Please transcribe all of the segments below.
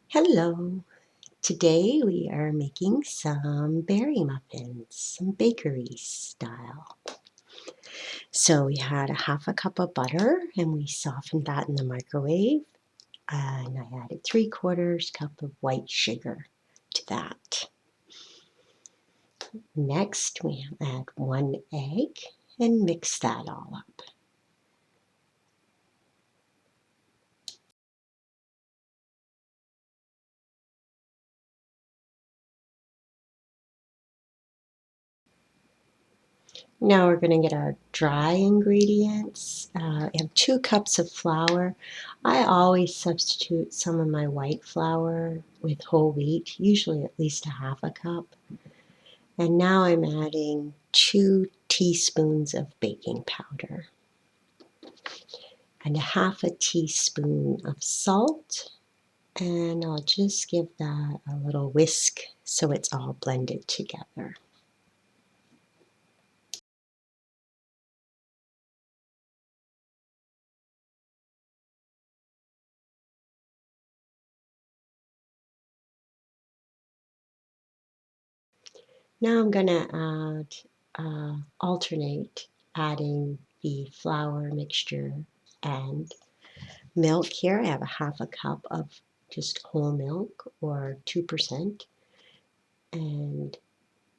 Hello. Today we are making some berry muffins, some bakery style. So we had a half a cup of butter and we softened that in the microwave. And I added 3/4 cup of white sugar to that. Next we add 1 egg and mix that all up. Now we're going to get our dry ingredients. I have 2 cups of flour. I always substitute some of my white flour with whole wheat, usually at least a half a cup. And now I'm adding 2 teaspoons of baking powder and a half a teaspoon of salt. And I'll just give that a little whisk so it's all blended together. Now I'm going to alternate adding the flour mixture and milk here. I have a half a cup of just whole milk or 2%. And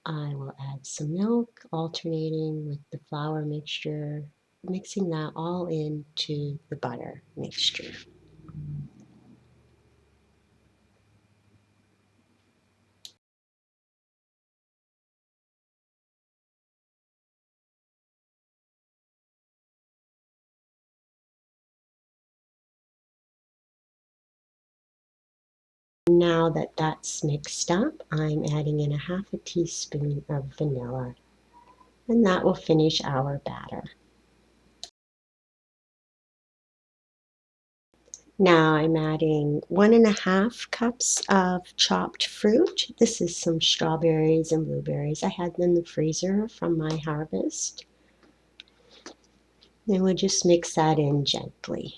I will add some milk, alternating with the flour mixture, mixing that all into the butter mixture. Now that that's mixed up, I'm adding in a half a teaspoon of vanilla, and that will finish our batter. Now I'm adding 1.5 cups of chopped fruit. This is some strawberries and blueberries. I had them in the freezer from my harvest. And we'll just mix that in gently.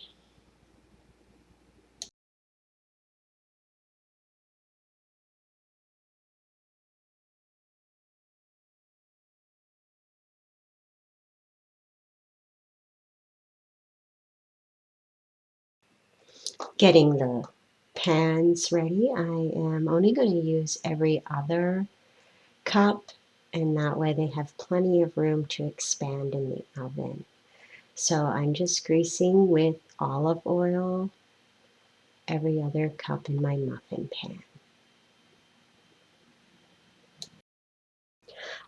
Getting the pans ready, I am only going to use every other cup, and that way they have plenty of room to expand in the oven. So I'm just greasing with olive oil every other cup in my muffin pan.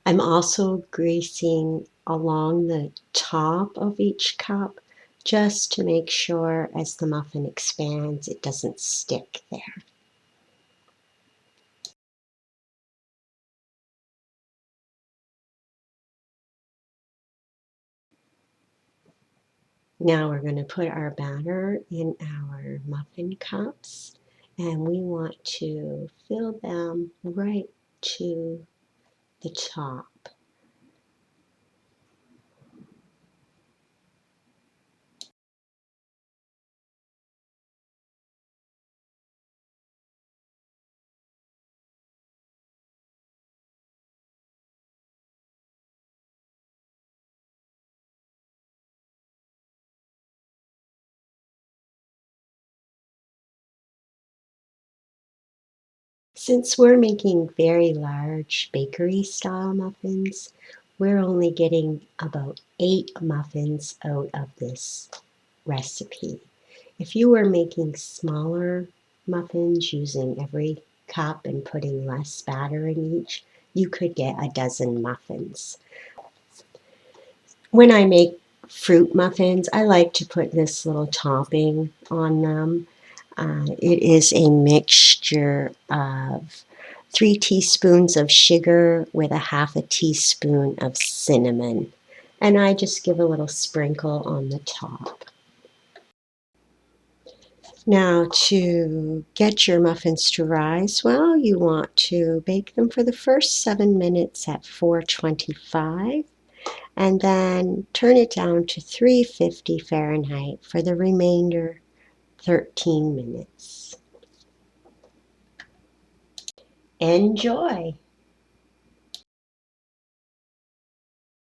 I'm also greasing along the top of each cup just to make sure as the muffin expands it doesn't stick there. Now we're going to put our batter in our muffin cups, and we want to fill them right to the top. Since we're making very large bakery style muffins, we're only getting about 8 muffins out of this recipe. If you were making smaller muffins using every cup and putting less batter in each, you could get a dozen muffins. When I make fruit muffins, I like to put this little topping on them. It is a mixture of 3 teaspoons of sugar with a half a teaspoon of cinnamon. And I just give a little sprinkle on the top. Now, to get your muffins to rise well, you want to bake them for the first 7 minutes at 425, and then turn it down to 350 Fahrenheit for the remainder 13 minutes. Enjoy!